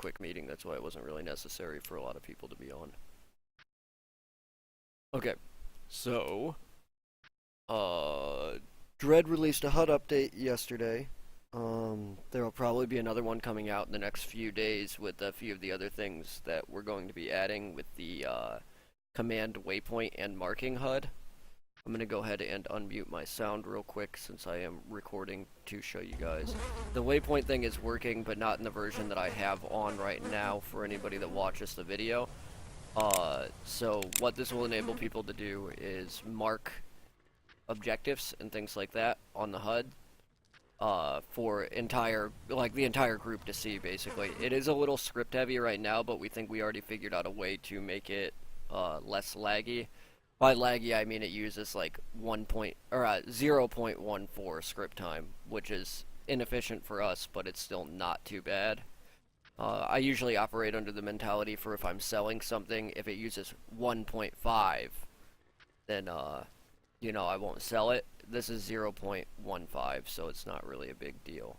quick meeting. That's why it wasn't really necessary for a lot of people to be on. Okay, so Dread released a HUD update yesterday. There will probably be another one coming out in the next few days with a few of the other things that we're going to be adding with the command waypoint and marking HUD. I'm going to go ahead and unmute my sound real quick since I am recording to show you guys. The waypoint thing is working, but not in the version that I have on right now for anybody that watches the video. So what this will enable people to do is mark objectives and things like that on the HUD for the entire group to see, basically. It is a little script heavy right now, but we think we already figured out a way to make it less laggy. By laggy, I mean it uses like 0.14 script time, which is inefficient for us, but it's still not too bad. I usually operate under the mentality for if I'm selling something, if it uses 1.5, then, you know, I won't sell it. This is 0.15, so it's not really a big deal.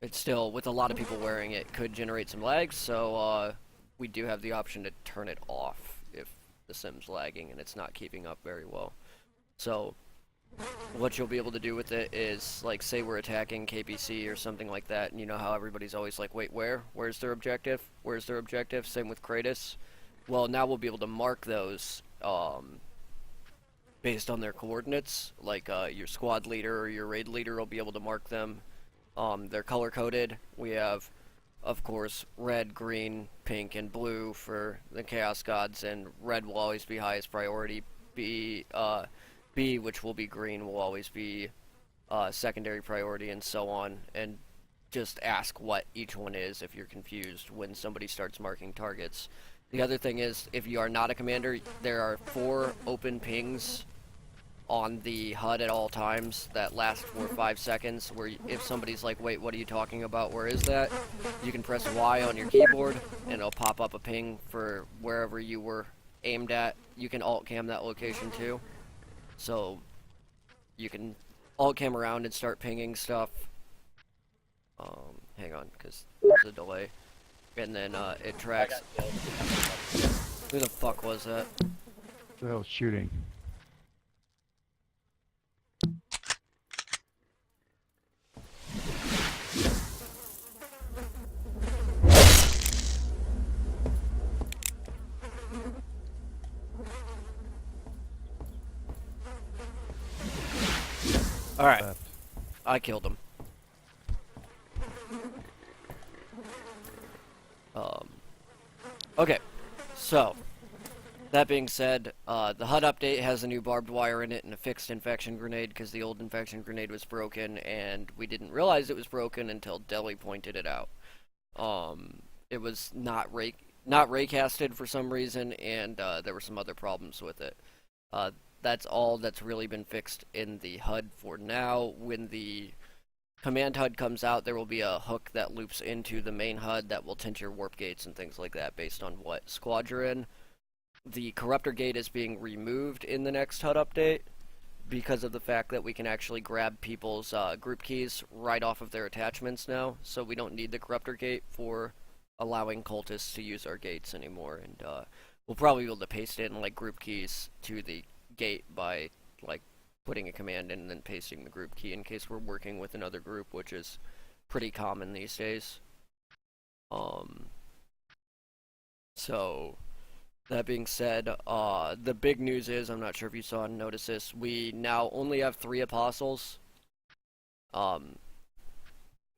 It's still, with a lot of people wearing it, could generate some lags, so, we do have the option to turn it off if the sim's lagging and it's not keeping up very well. So what you'll be able to do with it is, like, say we're attacking KPC or something like that, and you know how everybody's always like, wait, where's their objective, same with Kratos. Well, now we'll be able to mark those based on their coordinates, like your squad leader or your raid leader will be able to mark them. They're color coded. We have, of course, red, green, pink, and blue for the Chaos Gods, and red will always be highest priority. B, which will be green, will always be secondary priority, and so on. And just ask what each one is if you're confused when somebody starts marking targets. The other thing is, if you are not a commander, there are 4 open pings on the HUD at all times that last for 5 seconds, where if somebody's like, wait, what are you talking about, where is that, you can press Y on your keyboard and it'll pop up a ping for wherever you were aimed at. You can alt cam that location too, so you can alt cam around and start pinging stuff. Hang on, because there's a delay, and then it tracks. Who the fuck was that? The hell shooting. Alright, I killed him. Okay, so, that being said, the HUD update has a new barbed wire in it and a fixed infection grenade, because the old infection grenade was broken, and we didn't realize it was broken until Deli pointed it out. It was not raycasted for some reason, and there were some other problems with it. That's all that's really been fixed in the HUD for now. When the command HUD comes out, there will be a hook that loops into the main HUD that will tint your warp gates and things like that based on what squad you're in. The corruptor gate is being removed in the next HUD update because of the fact that we can actually grab people's group keys right off of their attachments now, so we don't need the corruptor gate for allowing cultists to use our gates anymore, and we'll probably be able to paste in like group keys to the gate by like putting a command in and then pasting the group key in case we're working with another group, which is pretty common these days. So that being said, the big news is, I'm not sure if you saw and noticed this, we now only have 3 apostles.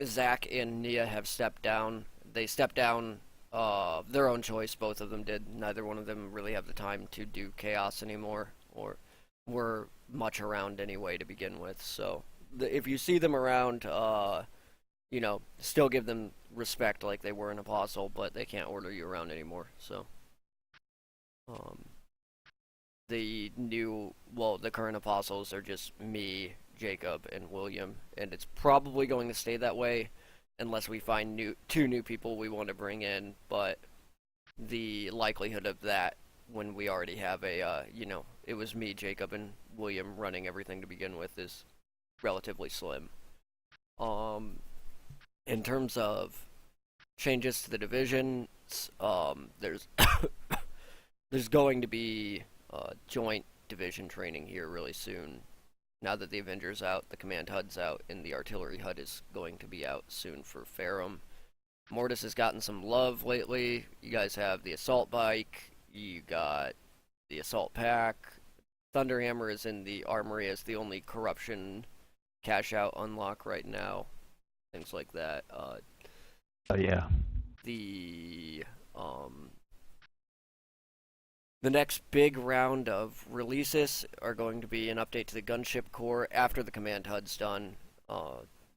Zach and Nia have stepped down. They stepped down their own choice, both of them did. Neither one of them really have the time to do chaos anymore, or were much around anyway to begin with. So if you see them around, you know, still give them respect like they were an apostle, but they can't order you around anymore. So the current apostles are just me, Jacob, and William, and it's probably going to stay that way unless we find 2 new people we want to bring in, but the likelihood of that when we already have a, you know, it was me, Jacob, and William running everything to begin with is relatively slim. In terms of changes to the divisions. There's there's going to be joint division training here really soon. Now that the Avenger's out, the Command HUD's out, and the Artillery HUD is going to be out soon for Ferrum. Mortis has gotten some love lately. You guys have the Assault Bike, you got the Assault Pack. Thunderhammer is in the Armory as the only corruption cash out unlock right now. Things like that. Oh yeah. The next big round of releases are going to be an update to the Gunship Core after the Command HUD's done.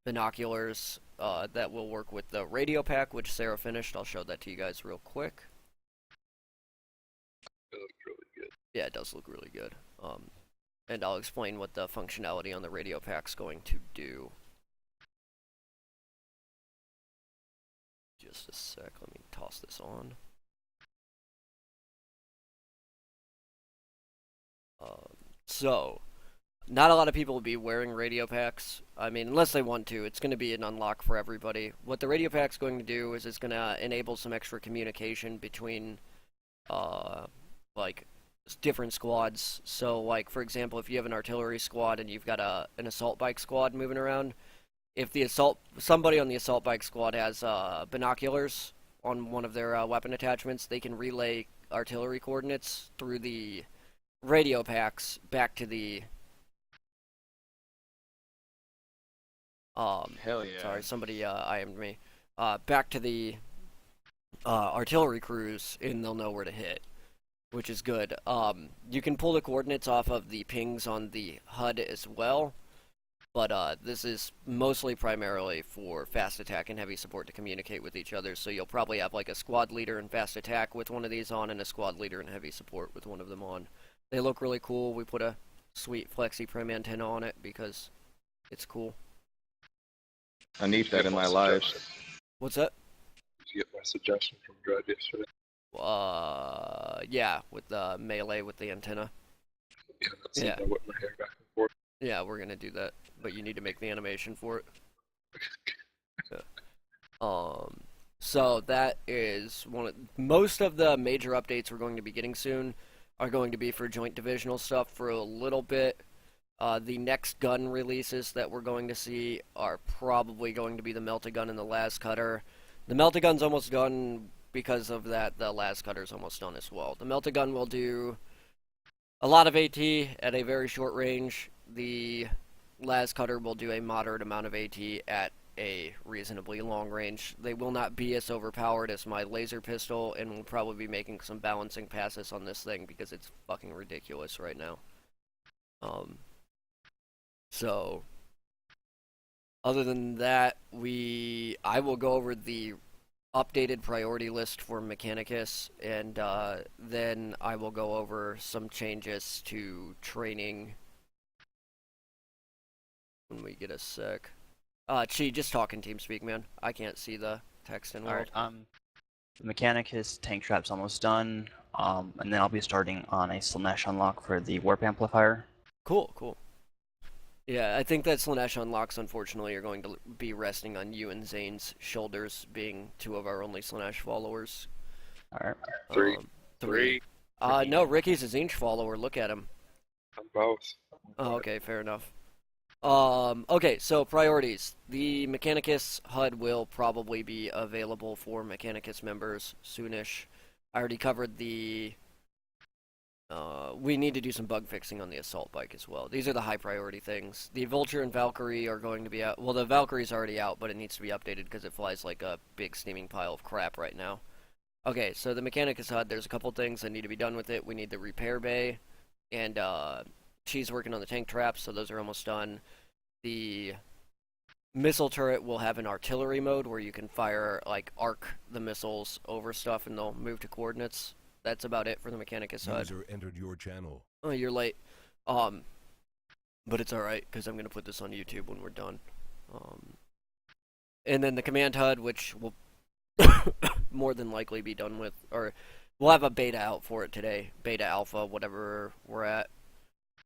Binoculars that will work with the radio pack, which Sarah finished. I'll show that to you guys real quick. It looks really good. Yeah, it does look really good. And I'll explain what the functionality on the radio pack's going to do. Just a sec, let me toss this on. So, not a lot of people will be wearing radio packs. I mean, unless they want to, it's going to be an unlock for everybody. What the radio pack's going to do is it's going to enable some extra communication between, like, different squads. So, like, for example, if you have an artillery squad and you've got an assault bike squad moving around, if somebody on the assault bike squad has binoculars on one of their weapon attachments, they can relay artillery coordinates through the radio packs back to the Hell yeah. sorry, somebody IM'd me. Back to the artillery crews, and they'll know where to hit, which is good. You can pull the coordinates off of the pings on the HUD as well, but this is mostly primarily for fast attack and heavy support to communicate with each other, so you'll probably have like a squad leader in fast attack with one of these on, and a squad leader in heavy support with one of them on. They look really cool. We put a sweet Flexi Prime antenna on it because it's cool. I need that in my life. What's that? Did you get my suggestion from Dread yesterday? Yeah, with the melee with the antenna. Yeah, that's Yeah. I whip my hair back and forth. Yeah, we're gonna do that, but you need to make the animation for it. Yeah. So that is most of the major updates we're going to be getting soon are going to be for joint divisional stuff for a little bit. The next gun releases that we're going to see are probably going to be the Melt-A-Gun and the Las Cutter. The Melt-A-Gun's almost done because of that. The Las Cutter's almost done as well. The Melt-A-Gun will do a lot of AT at a very short range. The Las Cutter will do a moderate amount of AT at a reasonably long range. They will not be as overpowered as my laser pistol, and we'll probably be making some balancing passes on this thing because it's fucking ridiculous right now. So, other than that, I will go over the updated priority list for Mechanicus, and then I will go over some changes to training when we get a sec. Chi, just talk in TeamSpeak, man. I can't see the text in world. Alright, Mechanicus tank trap's almost done, and then I'll be starting on a Slanesh unlock for the warp amplifier. Cool, cool. Yeah, I think that Slanesh unlocks, unfortunately, are going to be resting on you and Zane's shoulders, being two of our only Slanesh followers. Alright. Three. No, Ricky's a Zinch follower. Look at him. I'm both. Oh, okay, fair enough. Okay, so priorities. The Mechanicus HUD will probably be available for Mechanicus members soonish. I already covered the... we need to do some bug fixing on the assault bike as well. These are the high priority things. The Vulture and Valkyrie are going to be out. Well, the Valkyrie's already out, but it needs to be updated because it flies like a big steaming pile of crap right now. Okay, so the Mechanicus HUD, there's a couple things that need to be done with it. We need the repair bay, and she's working on the tank traps, so those are almost done. The missile turret will have an artillery mode where you can fire, like, arc the missiles over stuff and they'll move to coordinates. That's about it for the Mechanicus HUD. User entered your channel. Oh, you're late. But it's alright, because I'm going to put this on YouTube when we're done. And then the Command HUD, which will more than likely be done with, or we'll have a beta out for it today. Beta, alpha, whatever we're at.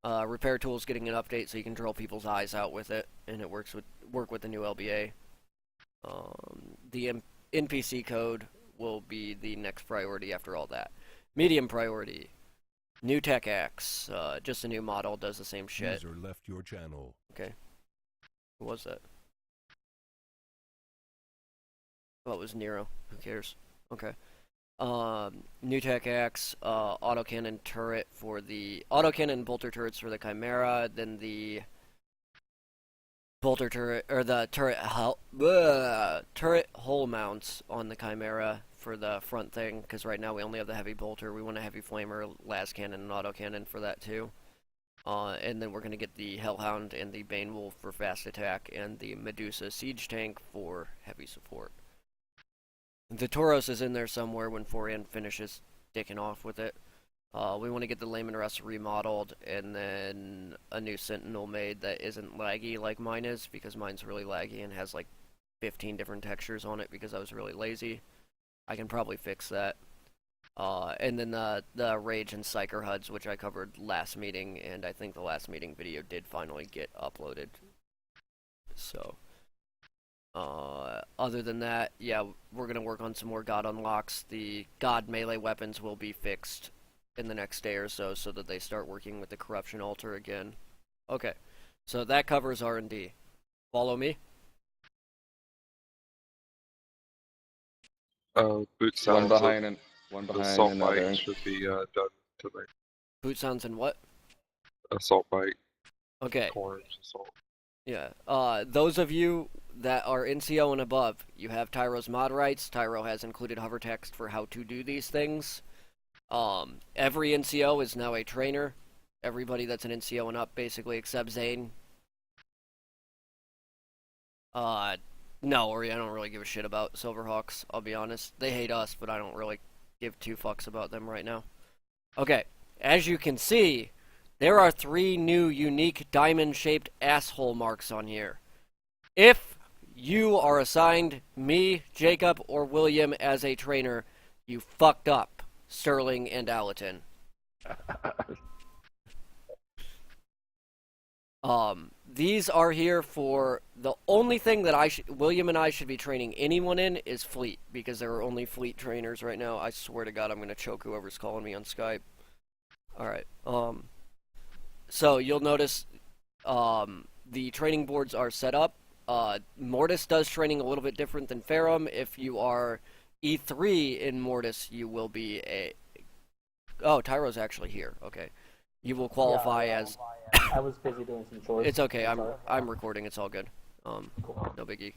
Repair Tool's getting an update so you can drill people's eyes out with it, and it work with the new LBA. The NPC code will be the next priority after all that. Medium priority. New Tech X. Just a new model, does the same shit. User left your channel. Okay. Who was that? Oh, it was Nero. Who cares? Okay. New Tech X, autocannon turret for the autocannon bolter turrets for the Chimera, then the bolter turret or the turret hull mounts on the Chimera for the front thing. Because right now we only have the heavy bolter. We want a heavy flamer, las cannon, and autocannon for that too. And then we're gonna get the Hellhound and the Bane Wolf for fast attack, and the Medusa siege tank for heavy support. The Tauros is in there somewhere when Foran finishes dicking off with it. We want to get the Layman Rest remodeled, and then a new Sentinel made that isn't laggy like mine is, because mine's really laggy and has like 15 different textures on it because I was really lazy. I can probably fix that. And then the Rage and Psyker HUDs, which I covered last meeting, and I think the last meeting video did finally get uploaded. So... other than that, yeah, we're gonna work on some more God unlocks. The God melee weapons will be fixed in the next day or so, so that they start working with the Corruption Altar again. Okay, so that covers R&D. Follow me? Boot sounds One and behind assault another. bite should be done today. Boot sounds and what? Assault bite, Okay, corners, assault. yeah. Those of you that are NCO and above, you have Tyro's mod rights. Tyro has included hover text for how to do these things. Every NCO is now a trainer. Everybody that's an NCO and up, basically, except Zane. No, or I don't really give a shit about Silverhawks, I'll be honest. They hate us, but I don't really give two fucks about them right now. Okay, as you can see, there are 3 new unique diamond-shaped asshole marks on here. If you are assigned me, Jacob, or William as a trainer, you fucked up, Sterling and Allerton. These are here for the only thing that William and I should be training anyone in is fleet, because there are only fleet trainers right now. I swear to God, I'm gonna choke whoever's calling me on Skype. Alright, so you'll notice, the training boards are set up. Mortis does training a little bit different than Ferrum. If you are E3 in Mortis, you will be a... Oh, Tyro's actually here. Okay. You will qualify as... I was busy doing some chores. It's okay. I'm recording. It's all good. No biggie.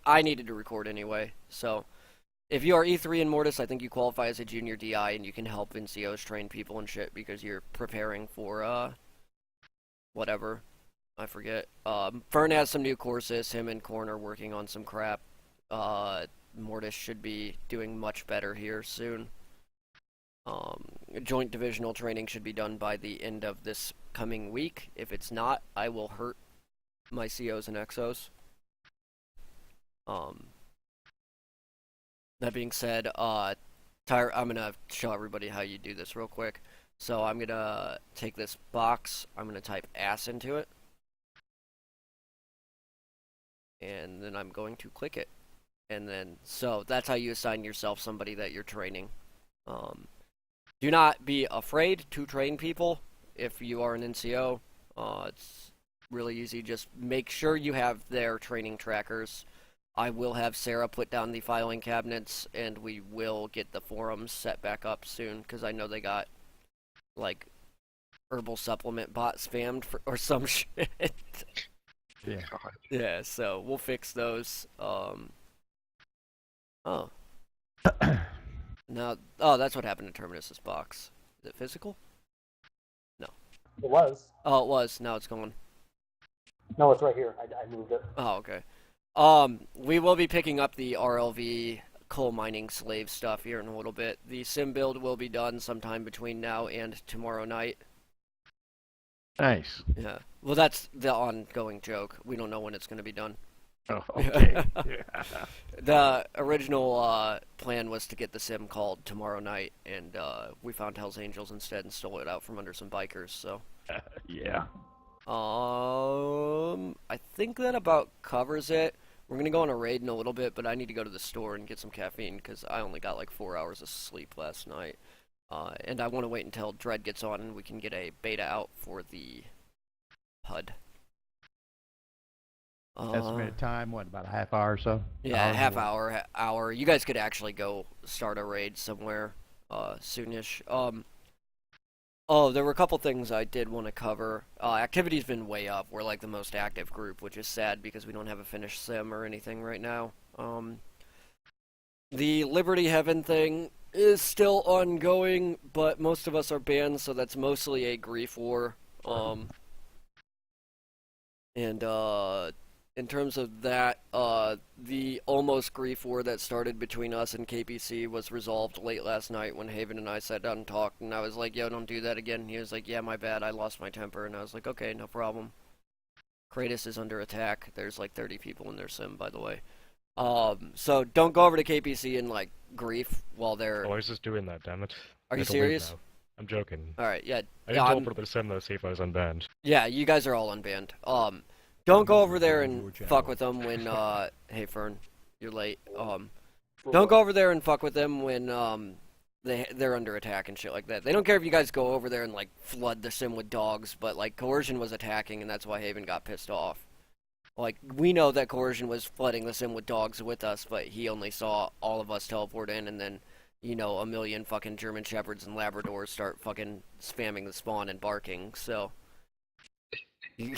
I needed to record anyway. So, if you are E3 in Mortis, I think you qualify as a junior DI, and you can help NCOs train people and shit because you're preparing for whatever. I forget. Fern has some new courses. Him and Korn are working on some crap. Mortis should be doing much better here soon. Joint divisional training should be done by the end of this coming week. If it's not, I will hurt my COs and XOs. That being said, I'm gonna show everybody how you do this real quick. So I'm gonna take this box, I'm gonna type ass into it, and then I'm going to click it. And then, so that's how you assign yourself somebody that you're training. Do not be afraid to train people if you are an NCO. It's really easy. Just make sure you have their training trackers. I will have Sarah put down the filing cabinets, and we will get the forums set back up soon, because I know they got, like, herbal supplement bot spammed or some shit. Yeah. God. Yeah, so we'll fix those. Oh. Now, that's what happened to Terminus's box. Is it physical? No. It was. Oh, it was. Now it's gone. No, it's right here. I moved it. Oh, okay. We will be picking up the RLV coal mining slave stuff here in a little bit. The sim build will be done sometime between now and tomorrow night. Nice. Yeah. Well, that's the ongoing joke. We don't know when it's going to be done. Oh, okay. Yeah. The original plan was to get the sim called tomorrow night, and we found Hell's Angels instead and stole it out from under some bikers, so... Yeah. I think that about covers it. We're gonna go on a raid in a little bit, but I need to go to the store and get some caffeine because I only got like 4 hours of sleep last night. And I want to wait until Dread gets on and we can get a beta out for the HUD. Estimated time, what, about a half hour or so? Yeah, Hour? half hour, hour. You guys could actually go start a raid somewhere, soonish. Oh, there were a couple things I did want to cover. Activity's been way up. We're like the most active group, which is sad because we don't have a finished sim or anything right now. The Liberty Heaven thing is still ongoing, but most of us are banned, so that's mostly a grief war. In terms of that, the almost grief war that started between us and KPC was resolved late last night when Haven and I sat down and talked, and I was like, yo, don't do that again. And he was like, yeah, my bad, I lost my temper, and I was like, okay, no problem. Kratos is under attack. There's like 30 people in their sim, by the way. So don't go over to KPC and like grief while they're... Oh, I was just doing that, damn it. Are you I had to leave serious? now. I'm joking. Alright, yeah. I didn't tell for the sim though, see if I was unbanned. Yeah, you guys are all unbanned. Don't go over there and fuck with them when, hey Fern, you're late. Don't go over there and fuck with them when, they're under attack and shit like that. They don't care if you guys go over there and, like, flood the sim with dogs, but, like, Coercion was attacking and that's why Haven got pissed off. Like, we know that Coercion was flooding the sim with dogs with us, but he only saw all of us teleport in and then, you know, a million fucking German Shepherds and Labradors start fucking spamming the spawn and barking, so... You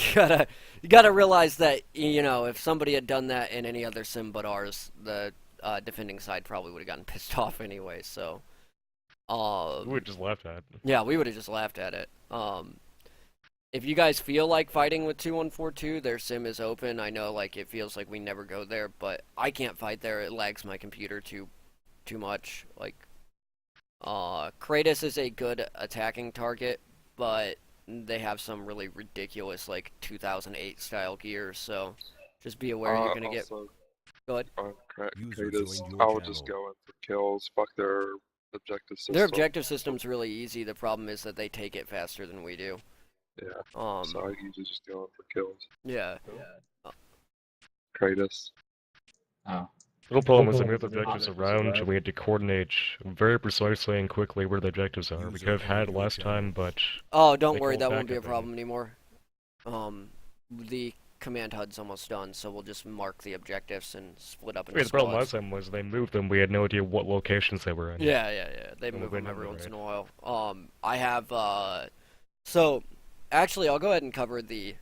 gotta realize that, you know, if somebody had done that in any other sim but ours, the defending side probably would have gotten pissed off anyway, so... We would just laughed at. Yeah, we would have just laughed at it. If you guys feel like fighting with 2142, their sim is open. I know, like, it feels like we never go there, but I can't fight there. It lags my computer too much. Like, Kratos is a good attacking target, but they have some really ridiculous, like, 2008 style gear, so just be aware you're gonna get... Also, Go ahead. on User Kratos, joined your I would just channel. go in for kills. Fuck their objective system. Their objective system's really easy. The problem is that they take it faster than we do. Yeah. So I usually just go in for kills. Yeah. Kratos. The little problem was that we had the objectives around, and we had to coordinate very precisely and quickly where the objectives are. We could have had last time, but... Oh, don't They worry, called that back, won't be I a think. problem anymore. The command HUD's almost done, so we'll just mark the objectives and split up into the problem squads. last time was they moved them, we had no idea what locations they were in. Yeah. They And we move them went every over, once in right? a while. I have, so, actually, I'll go ahead and cover the,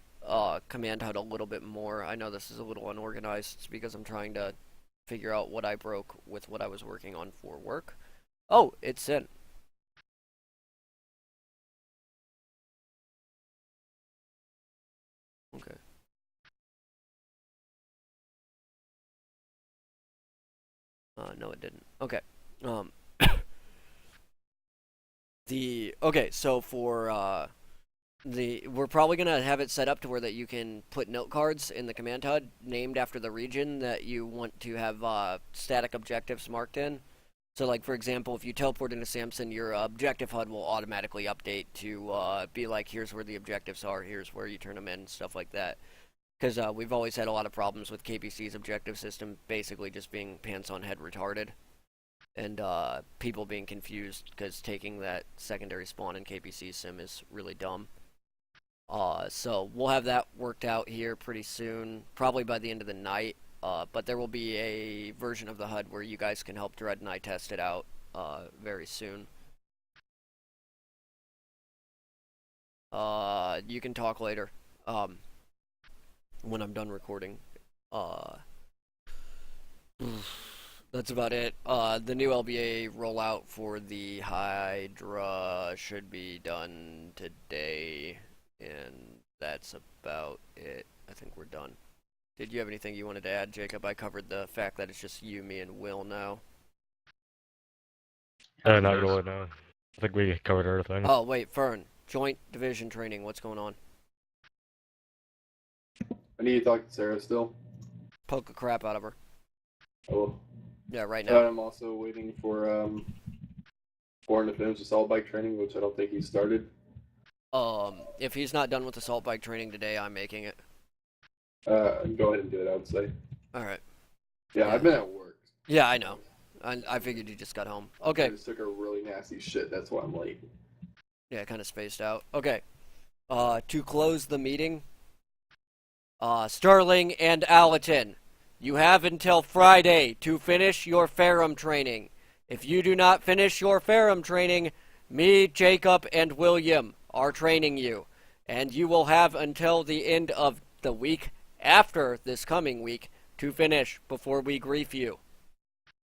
command HUD a little bit more. I know this is a little unorganized. It's because I'm trying to figure out what I broke with what I was working on for work. Oh, it's sent. Okay. No, it didn't. Okay. Okay, so for, we're probably gonna have it set up to where that you can put note cards in the command HUD named after the region that you want to have, static objectives marked in. So, like, for example, if you teleport into Samson, your objective HUD will automatically update to, be like, here's where the objectives are, here's where you turn them in, stuff like that. Because, we've always had a lot of problems with KPC's objective system basically just being pants on head retarded. And, people being confused because taking that secondary spawn in KPC sim is really dumb. So we'll have that worked out here pretty soon, probably by the end of the night. But there will be a version of the HUD where you guys can help Dread and I test it out, very soon. You can talk later, when I'm done recording. That's about it. The new LBA rollout for the Hydra should be done today, and that's about it. I think we're done. Did you have anything you wanted to add, Jacob? I covered the fact that it's just you, me, and Will now. Not really, no. I think we covered everything. Oh, wait, Fern. Joint division training, what's going on? I need to talk to Sarah still. Poke the crap out of her. Oh, Yeah, right and now. I'm also waiting for Warren to finish assault bike training, which I don't think he started. If he's not done with assault bike training today, I'm making it. Go ahead and do it, I would say. Alright. Yeah, Yeah. I've been at work. Yeah, I know. I figured you just got home. Okay. I just took a really nasty shit. That's why I'm late. Yeah, kind of spaced out. Okay. To close the meeting, Sterling and Allerton, you have until Friday to finish your Ferrum training. If you do not finish your Ferrum training, me, Jacob, and William are training you. And you will have until the end of the week after this coming week to finish before we grief you.